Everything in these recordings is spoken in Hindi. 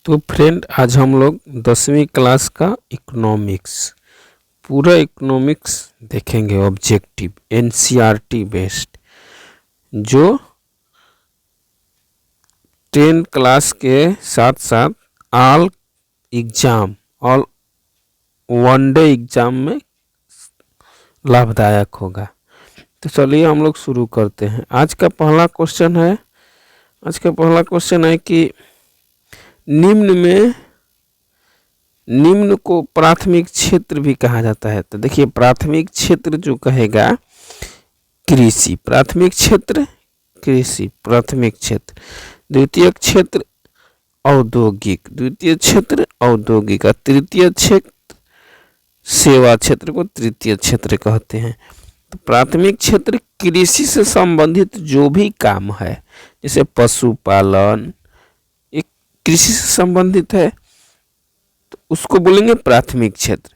तो फ्रेंड, आज हम लोग 10वीं क्लास का इकोनॉमिक्स, पूरा इकोनॉमिक्स देखेंगे। ऑब्जेक्टिव एनसीईआरटी बेस्ड, जो 10 क्लास के साथ साथ ऑल वन डे एग्जाम में लाभदायक होगा। तो चलिए हम लोग शुरू करते हैं। आज का पहला क्वेश्चन है कि निम्न को प्राथमिक क्षेत्र भी कहा जाता है। तो देखिए, प्राथमिक क्षेत्र जो कहेगा कृषि, प्राथमिक क्षेत्र कृषि, प्राथमिक क्षेत्र। द्वितीय क्षेत्र औद्योगिक, द्वितीय क्षेत्र औद्योगिक, और तृतीय क्षेत्र सेवा क्षेत्र को तृतीय क्षेत्र कहते हैं। तो प्राथमिक क्षेत्र कृषि से संबंधित जो भी काम है, जैसे पशुपालन, एक कृषि से संबंधित है तो उसको बोलेंगे प्राथमिक क्षेत्र।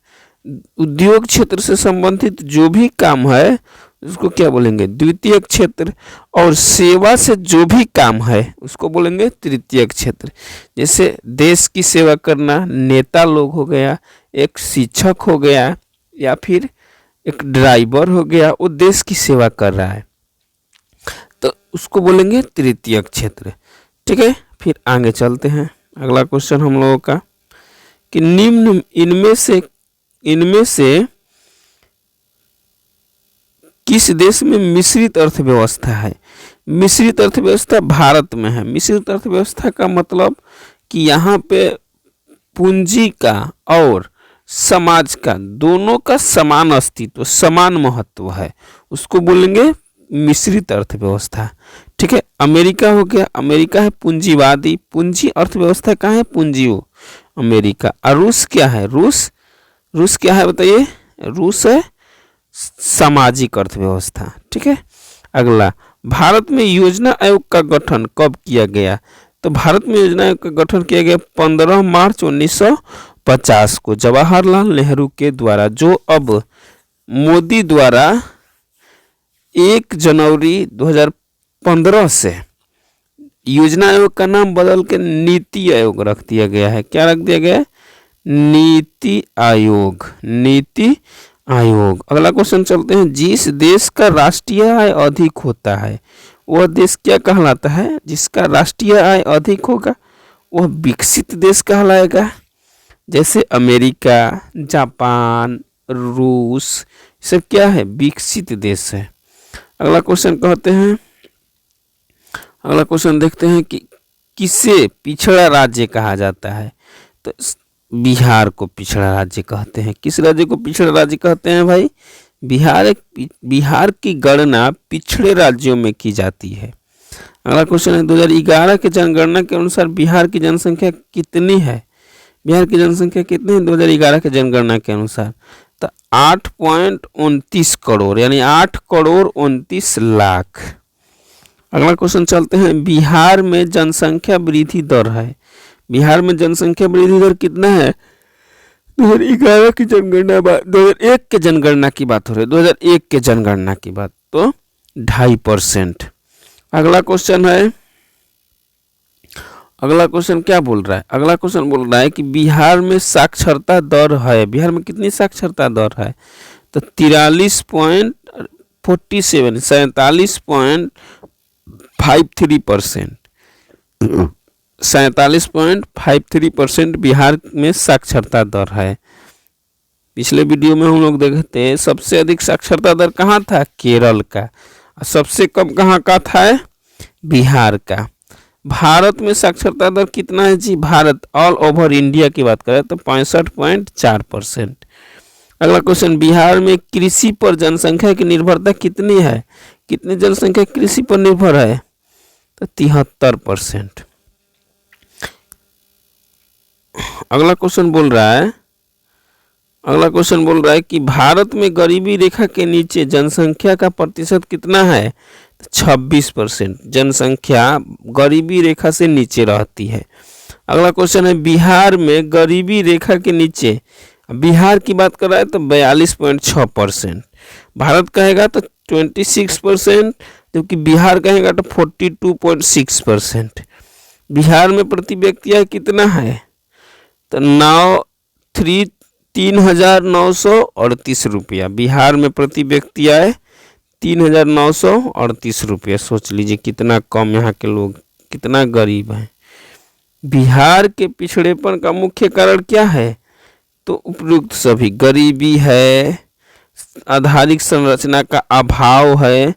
उद्योग क्षेत्र से संबंधित जो भी काम है उसको क्या बोलेंगे, द्वितीय क्षेत्र। और सेवा से जो भी काम है उसको बोलेंगे तृतीय क्षेत्र। जैसे देश की सेवा करना, नेता लोग हो गया, एक शिक्षक हो गया, या फिर एक ड्राइवर हो गया, वो देश की सेवा कर रहा है तो उसको बोलेंगे तृतीय क्षेत्र। ठीक है, फिर आगे चलते हैं। अगला क्वेश्चन हम लोगों का कि निम्न इनमें से किस देश में मिश्रित अर्थव्यवस्था है। मिश्रित अर्थव्यवस्था भारत में है। मिश्रित अर्थव्यवस्था का मतलब कि यहाँ पे पूंजी का और समाज का दोनों का समान अस्तित्व, समान महत्व है, उसको बोलेंगे मिश्रित अर्थव्यवस्था। ठीक है, अमेरिका हो गया, अमेरिका है पूंजीवादी, पूंजी अर्थव्यवस्था कहाँ है, पूंजी अमेरिका। और रूस क्या है, रूस क्या है बताइए, रूस है सामाजिक अर्थव्यवस्था। ठीक है, अगला, भारत में योजना आयोग का गठन कब किया गया। तो भारत में योजना आयोग का गठन किया गया 15 मार्च 1950 को जवाहरलाल नेहरू के द्वारा, जो अब मोदी द्वारा 1 जनवरी 2015 से योजना आयोग का नाम बदल के नीति आयोग रख दिया गया है। क्या रख दिया गया है, नीति आयोग, नीति आयोग। अगला क्वेश्चन चलते हैं। जिस देश का राष्ट्रीय आय अधिक होता है वह देश क्या कहलाता है। जिसका राष्ट्रीय आय अधिक होगा वह विकसित देश कहलाएगा। जैसे अमेरिका, जापान, रूस, सब क्या है, विकसित देश है। अगला क्वेश्चन कहते हैं, अगला क्वेश्चन देखते हैं कि किसे पिछड़ा राज्य कहा जाता है। तो बिहार को पिछड़ा राज्य कहते हैं। किस राज्य को पिछड़ा राज्य कहते हैं भाई, बिहार की गणना पिछड़े राज्यों में की जाती है। अगला क्वेश्चन है 2011 के जनगणना के अनुसार बिहार की जनसंख्या कितनी है। बिहार की जनसंख्या कितनी है 2011 के जनगणना के अनुसार, तो 8.29 करोड़, यानी 8 करोड़ 29 लाख। अगला क्वेश्चन चलते हैं। बिहार में जनसंख्या वृद्धि दर है, बिहार में जनसंख्या वृद्धि दर कितना है 2011 की जनगणना, 2001 के जनगणना की बात हो रही है, 2001 के जनगणना की बात, तो 2.5%। अगला क्वेश्चन है, अगला क्वेश्चन क्या बोल रहा है, अगला क्वेश्चन बोल रहा है कि बिहार में साक्षरता दर है, बिहार में कितनी साक्षरता दर है, तो 43.47, 47.53%, 47.53% बिहार में साक्षरता दर है। पिछले वीडियो में हम लोग देखते हैं सबसे अधिक साक्षरता दर कहाँ था, केरल का, सबसे कम कहाँ का था, बिहार का। भारत में साक्षरता दर कितना है जी, भारत ऑल ओवर इंडिया की बात करें तो 65.4%। अगला क्वेश्चन, बिहार में कृषि पर जनसंख्या की निर्भरता कितनी है, कितनी जनसंख्या कृषि पर निर्भर है, तो 73%। अगला क्वेश्चन बोल रहा है कि भारत में गरीबी रेखा के नीचे जनसंख्या का प्रतिशत कितना है, तो 26% जनसंख्या गरीबी रेखा से नीचे रहती है। अगला क्वेश्चन है, बिहार में गरीबी रेखा के नीचे, बिहार की बात कर रहा है तो 42.6%, भारत कहेगा तो 26%, जबकि बिहार कहेगा तो 42.6%। बिहार में प्रति व्यक्ति आय कितना है, तो 3,938 रुपया। बिहार में प्रति व्यक्ति आय 3,938 रुपया। सोच लीजिए कितना कम, यहाँ के लोग कितना गरीब हैं। बिहार के पिछड़ेपन का मुख्य कारण क्या है? तो उपयुक्त सभी, गरीबी है, आधारिक संरचना का अभाव है,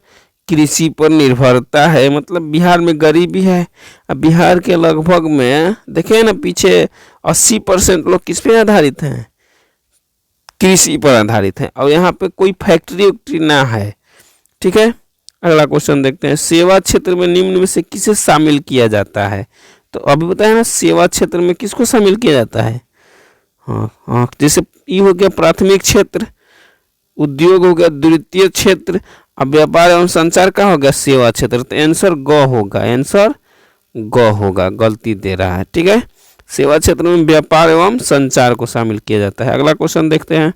कृषि पर निर्भरता है। मतलब बिहार में गरीबी है। अब बिहार के लगभग में देखें ना, पीछे 80% लोग किस पे आधारित हैं? कृषि पर आधारित हैं। और यहाँ पे कोई फैक्ट्री उक्ट्री ना है। ठीक है, अगला क्वेश्चन देखते हैं। सेवा क्षेत्र में निम्न में से किसे शामिल किया जाता है? तो अभी बताया ना, सेवा क्षेत्र में किसको शामिल किया जाता है? हाँ, जैसे ये हो गया प्राथमिक क्षेत्र, उद्योग हो गया द्वितीय क्षेत्र, अब व्यापार एवं संचार का हो गया सेवा क्षेत्र। तो आंसर ग होगा, आंसर ग होगा, गलती दे रहा है। ठीक है, सेवा क्षेत्र में व्यापार एवं संचार को शामिल किया जाता है। अगला क्वेश्चन देखते हैं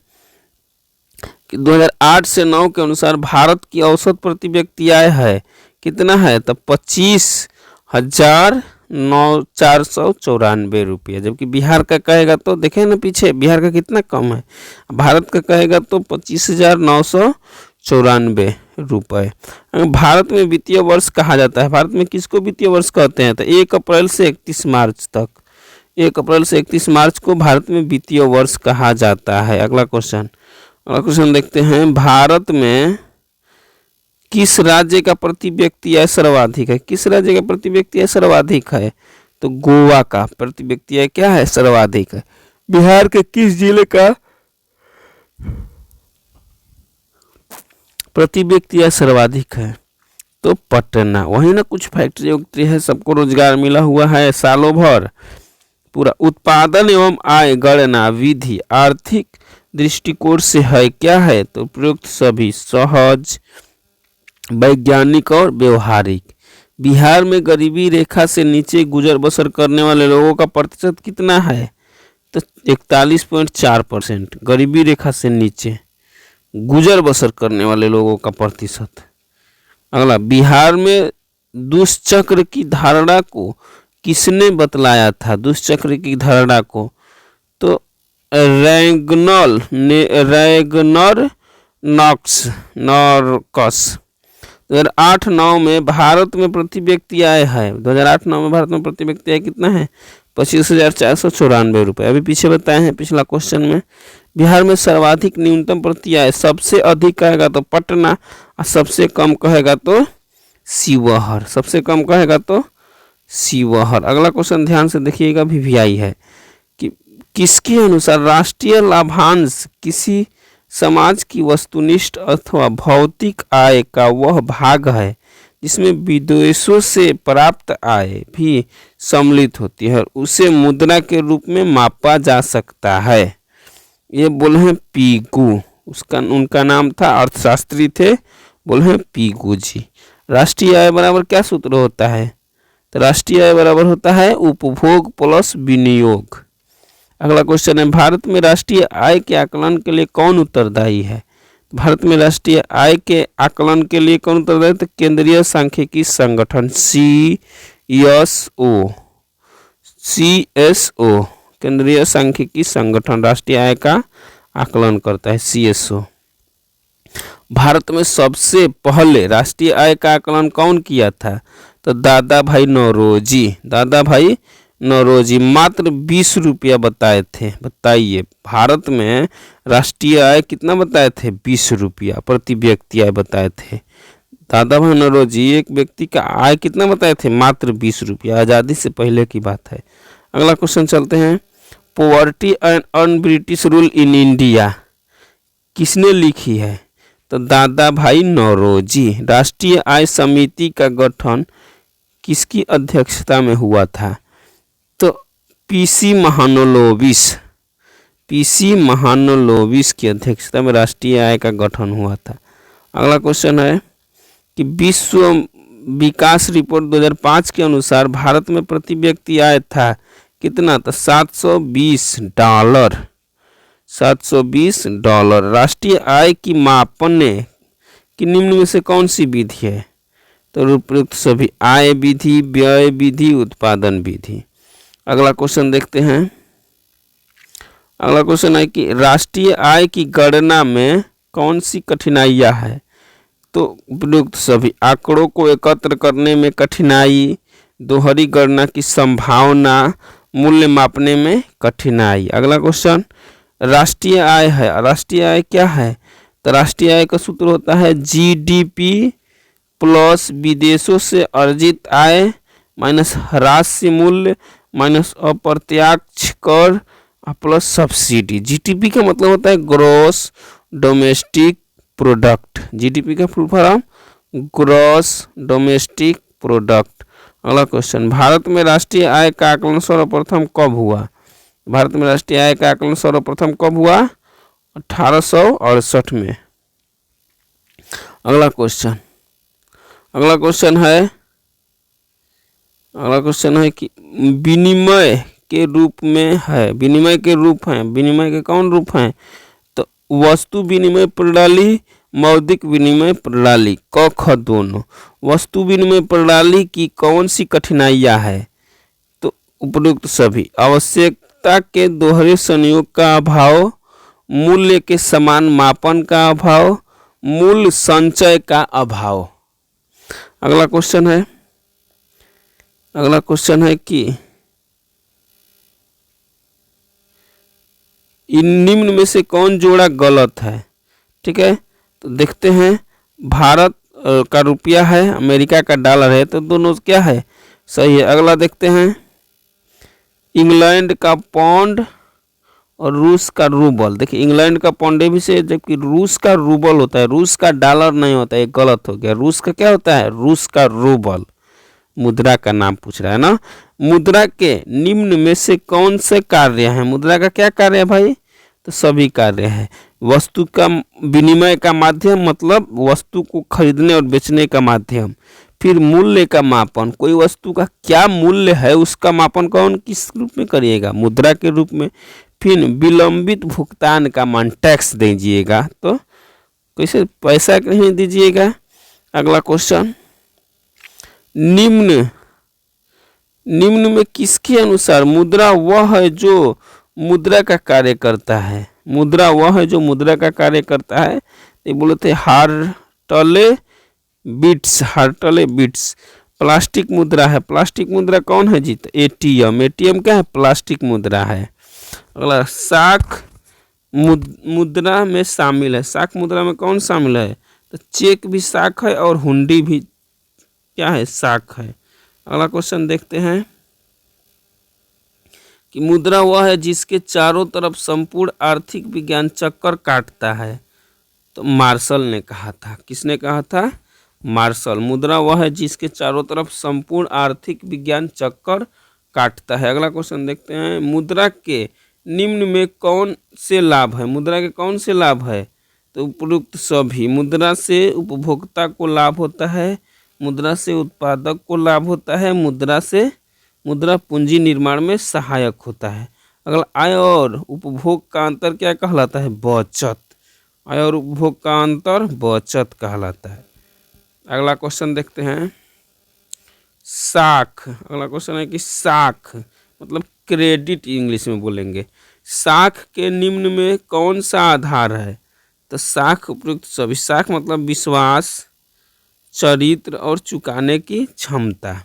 कि 2008 से 9 के अनुसार भारत की औसत प्रति व्यक्ति आय है कितना है? तो 25,494 रुपये। जबकि बिहार का कहेगा तो देखें ना पीछे, बिहार का कितना कम है। भारत का कहेगा तो 25,994 रुपये। भारत में वित्तीय वर्ष कहा जाता है, भारत में किसको वित्तीय वर्ष कहते हैं? तो 1 अप्रैल से 31 मार्च तक, 1 अप्रैल से 31 मार्च को भारत में वित्तीय वर्ष कहा जाता है। अगला क्वेश्चन देखते हैं। भारत में किस राज्य का प्रति व्यक्ति आय सर्वाधिक है? किस राज्य का प्रति व्यक्ति आय सर्वाधिक है? तो गोवा का प्रति व्यक्ति आय क्या है? सर्वाधिक है। बिहार के किस जिले का प्रति व्यक्ति आय सर्वाधिक है? तो पटना। वही ना, कुछ फैक्ट्री उक्ट्री है, सबको रोजगार मिला हुआ है सालों भर। पूरा उत्पादन एवं आय गणना विधि आर्थिक दृष्टिकोण से है क्या है? तो उपयुक्त सभी, सहज, वैज्ञानिक और व्यवहारिक। बिहार में गरीबी रेखा से नीचे गुजर बसर करने वाले लोगों का प्रतिशत कितना है? तो 41.4%। गरीबी रेखा से नीचे गुजर बसर करने वाले लोगों का प्रतिशत। अगला, बिहार में दुष्चक्र की धारणा को किसने बतलाया था? दुष्चक्र की धारणा को तो रैगनर नॉर्कस। 2008-9 में भारत में प्रति व्यक्ति आय है, 2008-9 में भारत में प्रति व्यक्ति आय कितना है? 25,494 रुपये। अभी पीछे बताए हैं पिछला क्वेश्चन में। बिहार में सर्वाधिक न्यूनतम प्रति आय, सबसे अधिक कहेगा तो पटना और सबसे कम कहेगा तो शिवहर, सबसे कम कहेगा तो शिवहर। अगला क्वेश्चन ध्यान से देखिएगा, वीवीआई है कि किसके अनुसार राष्ट्रीय लाभांश किसी समाज की वस्तुनिष्ठ अथवा भौतिक आय का वह भाग है जिसमें विदेशों से प्राप्त आय भी सम्मिलित होती है और उसे मुद्रा के रूप में मापा जा सकता है। ये बोले हैं पीगू, उनका नाम था, अर्थशास्त्री थे, बोले हैं पीगू जी। राष्ट्रीय आय बराबर क्या सूत्र होता है? तो राष्ट्रीय आय बराबर होता है उपभोग प्लस विनियोग। अगला क्वेश्चन है, भारत में राष्ट्रीय आय के आकलन के लिए कौन उत्तरदायी है? भारत में राष्ट्रीय आय के आकलन के लिए कौन उत्तरदायी? तो केंद्रीय सांख्यिकी संगठन CSO, केंद्रीय सांख्यिकी संगठन राष्ट्रीय आय का आकलन करता है, CSO। भारत में सबसे पहले राष्ट्रीय आय का आकलन कौन किया था? तो दादा भाई नौरोजी मात्र 20 रुपया बताए थे। बताइए, भारत में राष्ट्रीय आय कितना बताए थे? 20 रुपया प्रति व्यक्ति आय बताए थे। दादा भाई नौरोजी एक व्यक्ति का आय कितना बताए थे? मात्र 20 रुपया। आज़ादी से पहले की बात है। अगला क्वेश्चन चलते हैं। Poverty and un British rule in India किसने लिखी है? तो दादा भाई नौरोजी। राष्ट्रीय आय समिति का गठन किसकी अध्यक्षता में हुआ था? तो पीसी महानलोबिस की अध्यक्षता में राष्ट्रीय आय का गठन हुआ था। अगला क्वेश्चन है कि विश्व विकास रिपोर्ट 2005 के अनुसार भारत में प्रति व्यक्ति आय था कितना? तो $720। राष्ट्रीय आय की मापने की निम्न में से कौन सी विधि है? तो उपयुक्त सभी, आय विधि, व्यय विधि, उत्पादन विधि। अगला क्वेश्चन देखते हैं अगला क्वेश्चन है कि राष्ट्रीय आय की गणना में कौन सी कठिनाइयाँ है? तो उपयुक्त सभी। आंकड़ों को एकत्र करने में कठिनाई, दोहरी गणना की संभावना, मूल्य मापने में कठिनाई। अगला क्वेश्चन राष्ट्रीय आय है। राष्ट्रीय आय क्या है? तो राष्ट्रीय आय का सूत्र होता है जीडीपी प्लस विदेशों से अर्जित आय माइनस राष्ट्रीय मूल्य माइनस अप्रत्यक्ष कर प्लस सब्सिडी। जीडीपी का मतलब होता है ग्रॉस डोमेस्टिक प्रोडक्ट। जीडीपी का full form gross domestic product. अगला क्वेश्चन भारत में राष्ट्रीय आय का आकलन सर्वप्रथम कब हुआ? भारत में राष्ट्रीय आय का आकलन सर्वप्रथम कब हुआ? 1868 में। अगला क्वेश्चन है कि विनिमय के रूप में है। विनिमय के रूप हैं। विनिमय के कौन रूप हैं? तो वस्तु विनिमय प्रणाली, मौद्रिक विनिमय प्रणाली, क ख दोनों। वस्तु विनिमय प्रणाली की कौन सी कठिनाइयाँ है? तो उपयुक्त सभी। आवश्यकता के दोहरे संयोग का अभाव, मूल्य के समान मापन का अभाव, मूल्य संचय का अभाव। अगला क्वेश्चन है कि इन निम्न में से कौन जोड़ा गलत है? ठीक है, तो देखते हैं। भारत का रुपया है, अमेरिका का डॉलर है, तो दोनों क्या है? सही है। अगला देखते हैं। इंग्लैंड का पाउंड और रूस का रूबल। देखिए इंग्लैंड का पाउंड भी से, जबकि रूस का रूबल होता है। रूस का डॉलर नहीं होता है, गलत हो गया। रूस का क्या होता है? रूस का रूबल। मुद्रा का नाम पूछ रहा है ना। मुद्रा के निम्न में से कौन से कार्य हैं? मुद्रा का क्या कार्य है भाई? तो सभी कार्य है। वस्तु का विनिमय का माध्यम, मतलब वस्तु को खरीदने और बेचने का माध्यम। फिर मूल्य का मापन, कोई वस्तु का क्या मूल्य है उसका मापन कौन किस रूप में करिएगा? मुद्रा के रूप में। फिर विलंबित भुगतान का मान, टैक्स दीजिएगा, तो कैसे पैसा कहीं दीजिएगा। अगला क्वेश्चन, निम्न में किसके अनुसार मुद्रा वह है जो मुद्रा का कार्य करता है? मुद्रा वह है जो मुद्रा का कार्य करता है। ये बोले थे हार्टले बिट्स। प्लास्टिक मुद्रा है। प्लास्टिक मुद्रा कौन है जी? तो एटीएम। एटीएम क्या है? प्लास्टिक मुद्रा है। अगला साख मुद्रा में शामिल है। साख मुद्रा में कौन शामिल है? तो चेक भी साख है और हुंडी भी क्या है? साख है। अगला क्वेश्चन देखते हैं कि मुद्रा वह है जिसके चारों तरफ संपूर्ण आर्थिक विज्ञान चक्कर काटता है। तो मार्शल ने कहा था। किसने कहा था? मार्शल। मुद्रा वह है जिसके चारों तरफ संपूर्ण आर्थिक विज्ञान चक्कर काटता है। अगला क्वेश्चन देखते हैं। मुद्रा के निम्न में कौन से लाभ है? मुद्रा के कौन से लाभ है? तो उपयुक्त सभी। मुद्रा से उपभोक्ता को लाभ होता है, मुद्रा से उत्पादक को लाभ होता है, मुद्रा पूंजी निर्माण में सहायक होता है। अगला आय और उपभोग का अंतर क्या कहलाता है? बचत। आय और उपभोग का अंतर बचत कहलाता है। अगला क्वेश्चन देखते हैं। साख। अगला क्वेश्चन है कि साख मतलब क्रेडिट इंग्लिश में बोलेंगे। साख के निम्न में कौन सा आधार है? तो साख उपयुक्त सभी। साख मतलब विश्वास, चरित्र और चुकाने की क्षमता।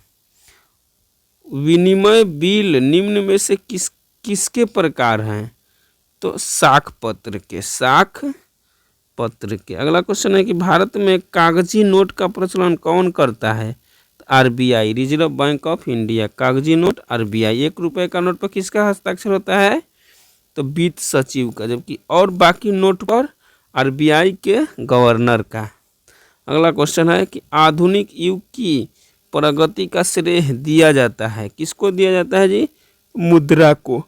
विनिमय बिल निम्न में से किसके प्रकार हैं? तो साख पत्र के। अगला क्वेश्चन है कि भारत में कागजी नोट का प्रचलन कौन करता है? तो RBI, reserve bank of India. कागजी नोट आरबीआई। 1 रुपये का नोट पर किसका हस्ताक्षर होता है? तो वित्त सचिव का। जबकि और बाकी नोट पर आरबीआई के गवर्नर का। अगला क्वेश्चन है कि आधुनिक युग की प्रगति का श्रेय दिया जाता है, किसको दिया जाता है जी? मुद्रा को।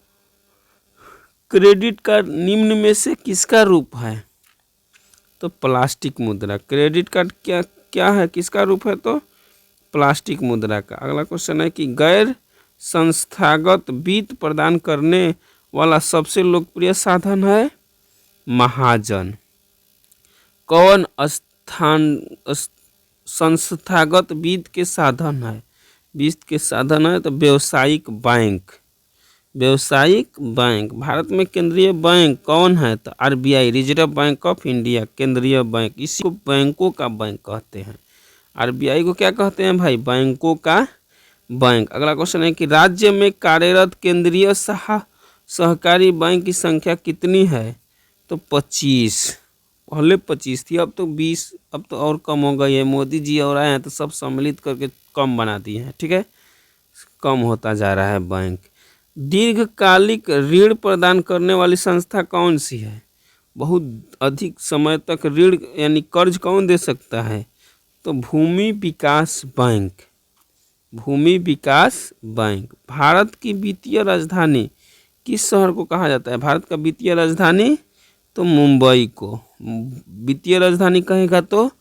क्रेडिट कार्ड निम्न में से किसका रूप है? तो प्लास्टिक मुद्रा। क्रेडिट कार्ड क्या है, किसका रूप है? तो प्लास्टिक मुद्रा का। अगला क्वेश्चन है कि गैर संस्थागत वित्त प्रदान करने वाला सबसे लोकप्रिय साधन है महाजन। कौन संस्थागत वित्त के साधन है? वित्त के साधन है तो व्यावसायिक बैंक। व्यावसायिक बैंक। भारत में केंद्रीय बैंक कौन है? तो RBI, reserve bank of India, केंद्रीय बैंक। इसी को बैंकों का बैंक कहते हैं। आरबीआई को क्या कहते हैं भाई? बैंकों का बैंक। अगला क्वेश्चन है कि राज्य में कार्यरत केंद्रीय सहकारी बैंक की संख्या कितनी है? तो 25। पहले 25 थी, अब तो 20, अब तो और कम हो गई है। मोदी जी और आए हैं तो सब सम्मिलित करके कम बना दिए हैं। ठीक है, कम होता जा रहा है बैंक। दीर्घकालिक ऋण प्रदान करने वाली संस्था कौन सी है? बहुत अधिक समय तक ऋण यानी कर्ज कौन दे सकता है? तो भूमि विकास बैंक। भूमि विकास बैंक। भारत की वित्तीय राजधानी किस शहर को कहा जाता है? भारत का वित्तीय राजधानी तो मुंबई को वित्तीय राजधानी कहेगा तो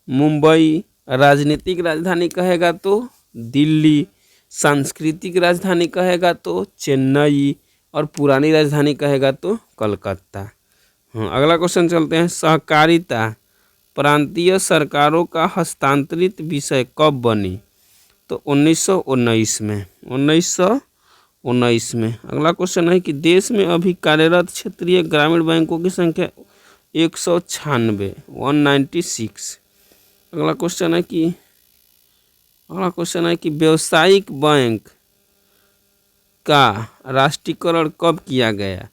मुंबई, राजनीतिक राजधानी कहेगा तो दिल्ली, सांस्कृतिक राजधानी कहेगा तो चेन्नई और पुरानी राजधानी कहेगा तो कलकत्ता। अगला क्वेश्चन चलते हैं। सहकारिता प्रांतीय सरकारों का हस्तांतरित विषय कब बनी? तो 1919 में। 1919 में। अगला क्वेश्चन है कि देश में अभी कार्यरत क्षेत्रीय ग्रामीण बैंकों की संख्या 196, 196। अगला क्वेश्चन है कि व्यावसायिक बैंक का राष्ट्रीयकरण कब किया गया?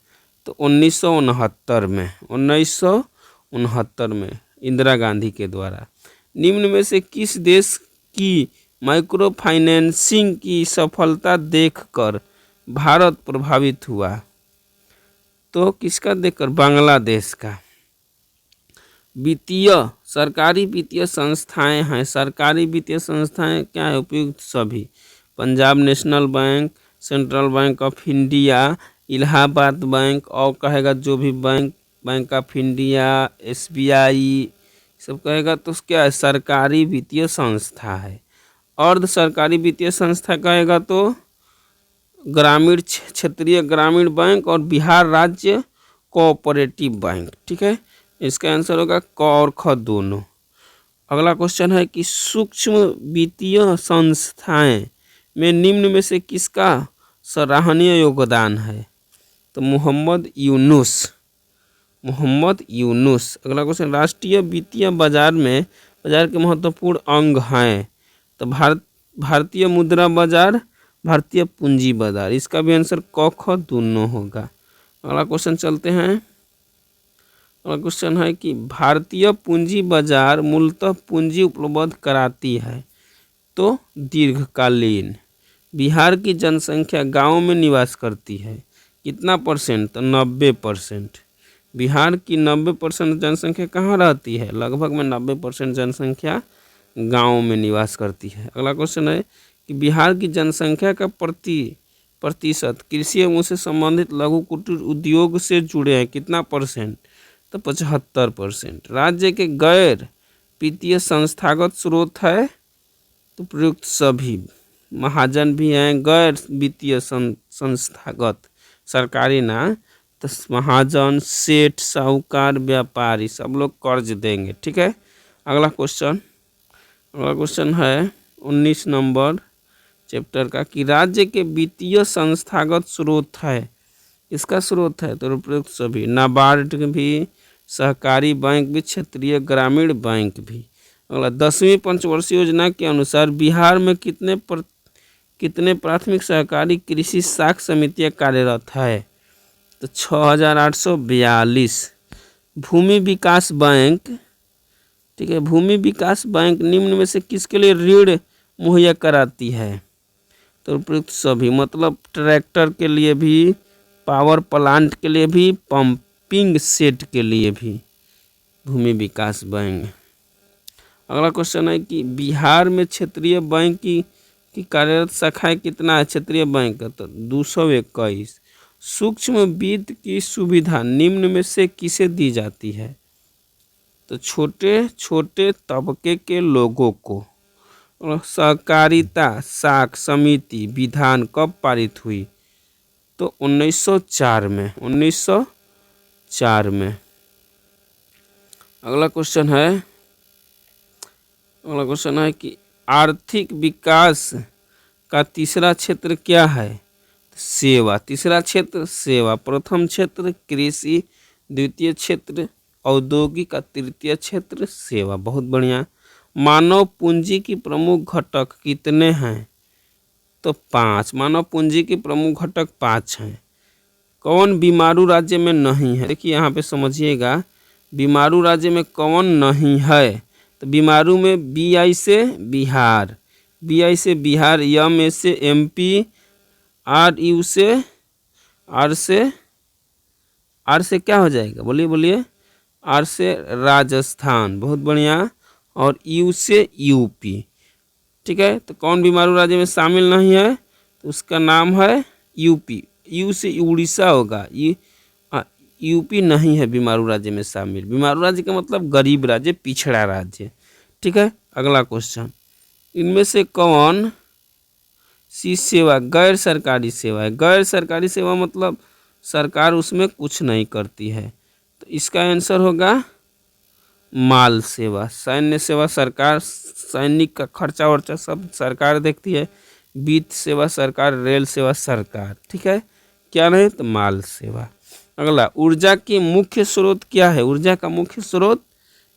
तो 1969 में। 1969 में इंदिरा गांधी के द्वारा। निम्न में से किस देश की माइक्रो फाइनेंसिंग की सफलता देखकर भारत प्रभावित हुआ? तो किसका देखकर? बांग्लादेश का। सरकारी वित्तीय संस्थाएं हैं। सरकारी वित्तीय संस्थाएं क्या है? उपयुक्त सभी। Punjab national bank, central bank of India, Allahabad bank, और कहेगा जो भी बैंक ऑफ इंडिया, एसबीआई सब कहेगा तो क्या है? सरकारी वित्तीय संस्था है। अर्ध सरकारी वित्तीय संस्था कहेगा तो ग्रामीण क्षेत्रीय ग्रामीण बैंक और बिहार राज्य कोऑपरेटिव बैंक। ठीक है, इसका आंसर होगा क और ख दोनों। अगला क्वेश्चन है कि सूक्ष्म वित्तीय संस्थाएं में निम्न में से किसका सराहनीय योगदान है? तो मोहम्मद यूनुस। अगला क्वेश्चन, राष्ट्रीय वित्तीय बाजार के महत्वपूर्ण अंग हैं? तो भारतीय मुद्रा बाजार, भारतीय पूंजी बाजार। इसका भी आंसर क ख दोनों होगा। अगला क्वेश्चन चलते हैं। अगला क्वेश्चन है कि भारतीय पूंजी बाजार मूलतः पूंजी उपलब्ध कराती है तो दीर्घकालीन। बिहार की जनसंख्या गांव में निवास करती है, कितना परसेंट? तो 90%। बिहार की 90% जनसंख्या कहाँ रहती है? लगभग में 90% जनसंख्या गांव में निवास करती है। अगला क्वेश्चन है कि बिहार की जनसंख्या का प्रतिशत कृषि एवं उससे संबंधित लघु कुटीर उद्योग से जुड़े हैं, कितना परसेंट? तो 75%। राज्य के गैर वित्तीय संस्थागत स्रोत है तो प्रयुक्त सभी। महाजन भी हैं, गैर वित्तीय संस्थागत, सरकारी ना, तो महाजन, सेठ, साहूकार, व्यापारी सब लोग कर्ज देंगे। ठीक है, अगला क्वेश्चन है 19 नंबर चैप्टर का कि राज्य के वित्तीय संस्थागत स्रोत है, इसका स्रोत है तो प्रयुक्त सभी। नाबार्ड भी, सहकारी बैंक भी, क्षेत्रीय ग्रामीण बैंक भी। अगला 10वीं पंचवर्षीय योजना के अनुसार बिहार में कितने प्राथमिक सहकारी कृषि साख समितियां कार्यरत है? तो 6842। भूमि विकास बैंक। ठीक है, भूमि विकास बैंक निम्न में से किसके लिए ऋण मुहैया कराती है? तो प्रयुक्त सभी, मतलब ट्रैक्टर के लिए भी, पावर प्लांट के लिए भी, पंपिंग सेट के लिए भी भूमि विकास बैंक। अगला क्वेश्चन है कि बिहार में क्षेत्रीय बैंक की कार्यरत शाखाएं कितना है क्षेत्रीय बैंक का? तो 221। सूक्ष्म वित्त की सुविधा निम्न में से किसे दी जाती है? तो छोटे छोटे तबके के लोगों को। सहकारिता साख समिति विधान कब पारित हुई? तो 1904 में। 1904 में। अगला क्वेश्चन है कि आर्थिक विकास का तीसरा क्षेत्र क्या है? सेवा, तीसरा क्षेत्र सेवा, प्रथम क्षेत्र कृषि, द्वितीय क्षेत्र औद्योगिक और तृतीय क्षेत्र सेवा। बहुत बढ़िया। मानव पूंजी की प्रमुख घटक कितने हैं? तो 5। मानव पूंजी के प्रमुख घटक 5 हैं। कौन बीमारू राज्य में नहीं है? देखिए यहाँ पे समझिएगा, बीमारू राज्य में कौन नहीं है? तो बीमारू में BI से बिहार, BI से बिहार, M से MP, RU से R से क्या हो जाएगा? बोलिए बोलिए। R से राजस्थान, बहुत बढ़िया। और U से UP। ठीक है, तो कौन बीमारू राज्य में शामिल नहीं है? तो उसका नाम है UP। U से उड़ीसा होगा। UP नहीं है बीमारू राज्य में शामिल। बीमारू राज्य का मतलब गरीब राज्य, पिछड़ा राज्य। ठीक है, अगला क्वेश्चन, इनमें से कौन सी सेवा गैर सरकारी सेवा है? गैर सरकारी सेवा मतलब सरकार उसमें कुछ नहीं करती है। तो इसका आंसर होगा माल सेवा। सैन्य सेवा सरकार, सैनिक का खर्चा वर्चा सब सरकार देखती है। वित्त सेवा सरकार, रेल सेवा सरकार। ठीक है, क्या नहीं? तो माल सेवा। अगला, ऊर्जा के मुख्य स्रोत क्या है? ऊर्जा का मुख्य स्रोत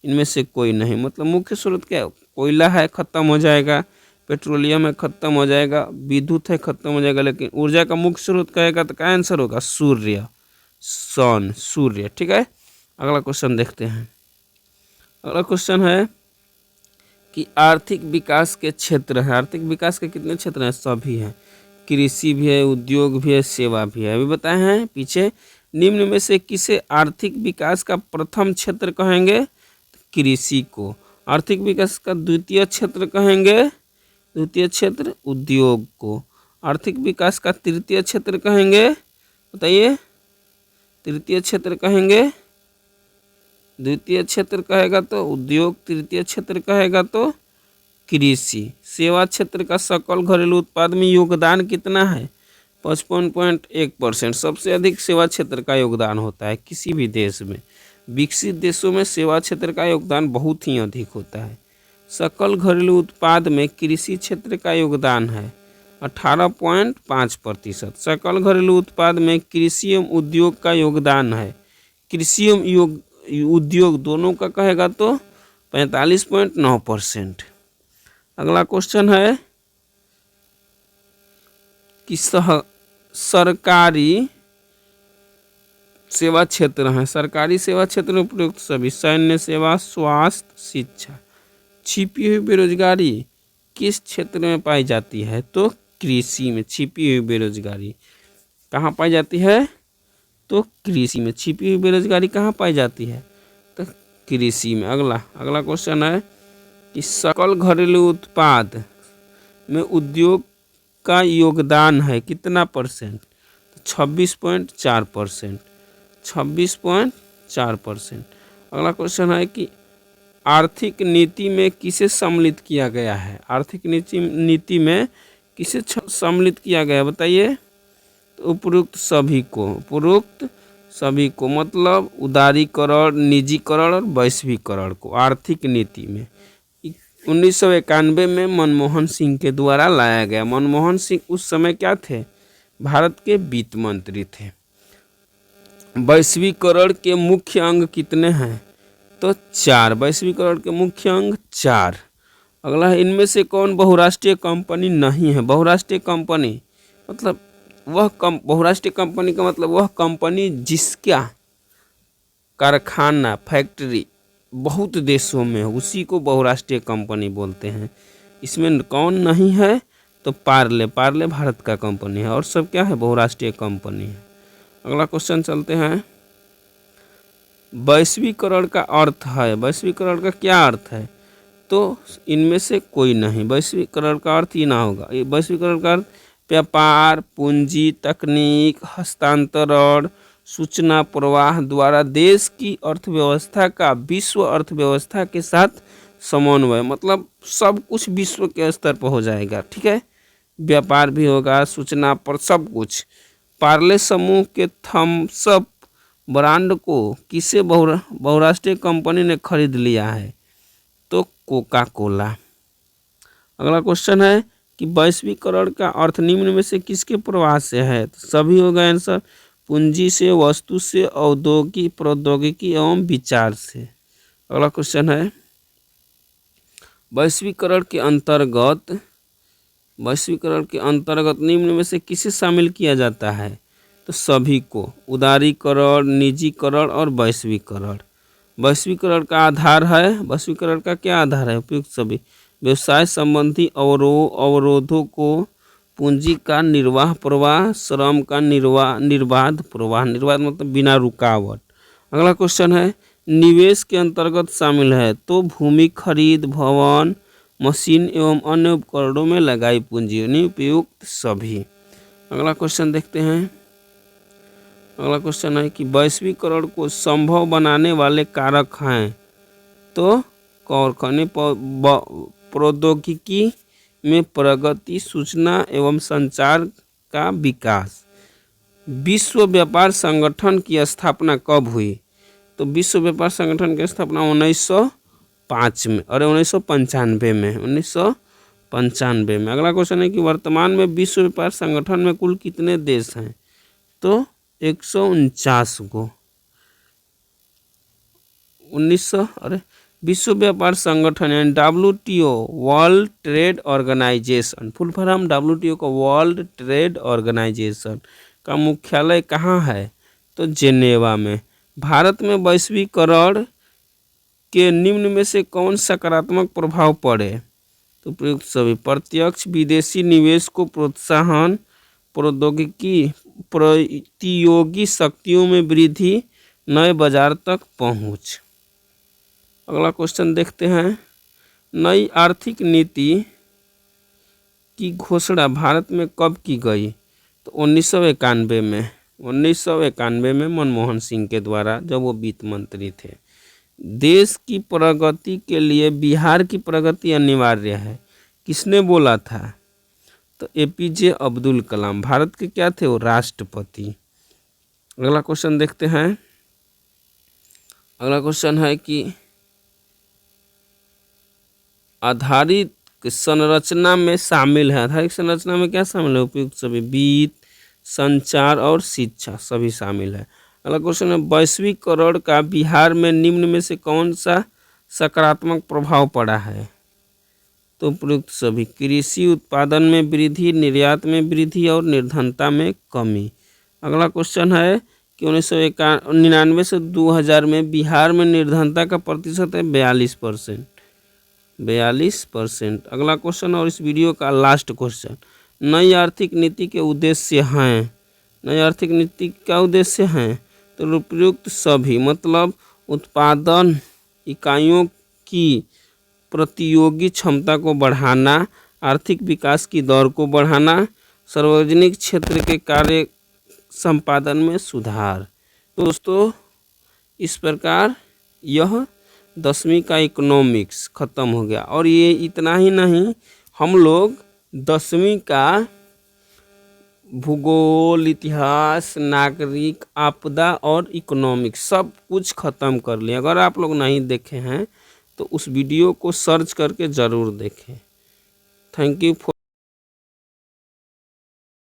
इनमें से कोई नहीं। मतलब मुख्य स्रोत क्या है? कोयला है, खत्म हो जाएगा। पेट्रोलियम है, खत्म हो जाएगा। विद्युत है, खत्म हो जाएगा। लेकिन ऊर्जा का मुख्य स्रोत कहेगा तो क्या आंसर होगा? सूर्य, सन, सूर्य। ठीक है, अगला क्वेश्चन देखते हैं। अगला क्वेश्चन है कि आर्थिक विकास के क्षेत्र है। आर्थिक विकास के कितने क्षेत्र हैं? सभी हैं। कृषि भी है, उद्योग भी है, सेवा भी है। अभी बताए हैं पीछे, निम्न में से किसे आर्थिक विकास का प्रथम क्षेत्र कहेंगे? कृषि को। आर्थिक विकास का द्वितीय क्षेत्र कहेंगे? द्वितीय क्षेत्र उद्योग को। आर्थिक विकास का तृतीय क्षेत्र कहेंगे? बताइए, तृतीय क्षेत्र कहेंगे? द्वितीय क्षेत्र कहेगा तो उद्योग, तृतीय क्षेत्र कहेगा तो कृषि। सेवा क्षेत्र का सकल घरेलू उत्पाद में योगदान कितना है? 55.1%। सबसे अधिक सेवा क्षेत्र का योगदान होता है किसी भी देश में। विकसित देशों में सेवा क्षेत्र का योगदान बहुत ही अधिक होता है। सकल घरेलू उत्पाद में कृषि क्षेत्र का योगदान है 18.5%। सकल घरेलू उत्पाद में कृषि एवं उद्योग का योगदान है, कृषि एवं उद्योग दोनों का कहेगा तो 45.9%। अगला क्वेश्चन है कि सरकारी सेवा क्षेत्र हैं। सरकारी सेवा क्षेत्र में प्रयुक्त सभी, सैन्य सेवा, स्वास्थ्य, शिक्षा। छिपी हुई बेरोजगारी किस क्षेत्र में पाई जाती है? तो कृषि में। छिपी हुई बेरोजगारी कहाँ पाई जाती है? तो कृषि में। छिपी हुई बेरोजगारी कहाँ पाई जाती है? तो कृषि में। अगला क्वेश्चन है कि सकल घरेलू उत्पाद में उद्योग का योगदान है कितना %? 26.4%। 26.4%। अगला क्वेश्चन है कि आर्थिक नीति में किसे सम्मिलित किया गया है? आर्थिक नीति में किसे सम्मिलित किया गया है? बताइए। तो उपरोक्त सभी को। उपरोक्त सभी को मतलब उदारीकरण, निजीकरण और वैश्वीकरण को आर्थिक नीति में 1991 में मनमोहन सिंह के द्वारा लाया गया। मनमोहन सिंह उस समय क्या थे? भारत के वित्त मंत्री थे। वैश्वीकरण के मुख्य अंग कितने हैं? तो 4। वैश्वीकरण के मुख्य अंग 4। अगला है, इनमें से कौन बहुराष्ट्रीय कंपनी नहीं है? बहुराष्ट्रीय कंपनी मतलब बहुराष्ट्रीय कंपनी का मतलब वह कंपनी जिसका कारखाना, फैक्ट्री बहुत देशों में है, उसी को बहुराष्ट्रीय कंपनी बोलते हैं। इसमें कौन नहीं है? तो पार्ले भारत का कंपनी है और सब क्या है? बहुराष्ट्रीय कंपनी है। अगला क्वेश्चन चलते हैं। वैश्वीकरण का अर्थ है, वैश्वीकरण का क्या अर्थ है? तो इनमें से कोई नहीं। वैश्वीकरण का अर्थ ही ना होगा। वैश्वीकरण का अर्थ व्यापार, पूंजी, तकनीक, हस्तांतरण, सूचना प्रवाह द्वारा देश की अर्थव्यवस्था का विश्व अर्थव्यवस्था के साथ समन्वय, मतलब सब कुछ विश्व के स्तर पर हो जाएगा। ठीक है, व्यापार भी होगा, सूचना पर सब कुछ। पार्ले समूह के थम्स अप ब्रांड को किसे बहुराष्ट्रीय कंपनी ने खरीद लिया है? तो कोका कोला। अगला क्वेश्चन है कि वैश्वीकरण का अर्थ निम्न में से किसके प्रवाह से है, तो सभी हो गए आंसर। पूंजी से, वस्तु से, औद्योगिक, प्रौद्योगिकी एवं विचार से। अगला क्वेश्चन है वैश्वीकरण के अंतर्गत निम्न में से किसे शामिल किया जाता है, तो सभी को। उदारीकरण, निजीकरण और वैश्वीकरण। वैश्वीकरण का आधार है, वैश्वीकरण का क्या आधार है, उपयुक्त सभी। व्यवसाय संबंधी अवरोधों को, पूंजी का निर्वाह प्रवाह, श्रम का निर्बाध प्रवाह, निर्बाध मतलब बिना रुकावट। अगला क्वेश्चन है निवेश के अंतर्गत शामिल है, तो भूमि खरीद, भवन, मशीन एवं अन्य उपकरणों में लगाई पूंजी, यानी उपयुक्त सभी। अगला क्वेश्चन देखते हैं। अगला क्वेश्चन है कि वैश्वीकरण को संभव बनाने वाले कारक हैं, तो कारखाने, प्रौद्योगिकी में प्रगति, सूचना एवं संचार का विकास। विश्व व्यापार संगठन की स्थापना कब हुई, तो विश्व व्यापार संगठन की स्थापना 1905 में, अरे 1995 में, 1995 में। अगला क्वेश्चन है कि वर्तमान में विश्व व्यापार संगठन में कुल कितने देश हैं, तो 149 को। विश्व व्यापार संगठन यानी WTO, world trade organisation, full form WTO का वर्ल्ड ट्रेड ऑर्गेनाइजेशन का मुख्यालय कहाँ है, तो जेनेवा में। भारत में वैश्वीकरण के निम्न में से कौन सकारात्मक प्रभाव पड़े, तो प्रयुक्त सभी। प्रत्यक्ष विदेशी निवेश को प्रोत्साहन, प्रौद्योगिकी, प्रतियोगी शक्तियों में वृद्धि, नए बाजार तक पहुंच। अगला क्वेश्चन देखते हैं। नई आर्थिक नीति की घोषणा भारत में कब की गई, तो 1991 में। 1991 में मनमोहन सिंह के द्वारा, जब वो वित्त मंत्री थे। देश की प्रगति के लिए बिहार की प्रगति अनिवार्य है, किसने बोला था, तो APJ अब्दुल कलाम, भारत के क्या थे, वो राष्ट्रपति। अगला क्वेश्चन देखते हैं। अगला क्वेश्चन है कि आधारित संरचना में शामिल है, आधारित संरचना में क्या शामिल है, उपयुक्त सभी। वित्त, संचार और शिक्षा सभी शामिल है। अगला क्वेश्चन है वैश्वीकरण का बिहार में निम्न में से कौन सा सकारात्मक प्रभाव पड़ा है, तो उपयुक्त सभी। कृषि उत्पादन में वृद्धि, निर्यात में वृद्धि और निर्धनता में कमी। अगला क्वेश्चन है कि 1999 से 2000 में बिहार में निर्धनता का प्रतिशत है 42%। 42%। अगला क्वेश्चन और इस वीडियो का लास्ट क्वेश्चन, नई आर्थिक नीति के उद्देश्य हैं, नई आर्थिक नीति का उद्देश्य हैं, तो उपयुक्त सभी, मतलब उत्पादन इकाइयों की प्रतियोगी क्षमता को बढ़ाना, आर्थिक विकास की दर को बढ़ाना, सार्वजनिक क्षेत्र के कार्य संपादन में सुधार। दोस्तों इस प्रकार यह 10वीं का इकोनॉमिक्स ख़त्म हो गया। और ये इतना ही नहीं, हम लोग 10वीं का भूगोल, इतिहास, नागरिक, आपदा और इकोनॉमिक्स सब कुछ ख़त्म कर लिया। अगर आप लोग नहीं देखे हैं तो उस वीडियो को सर्च करके ज़रूर देखें। Thank you for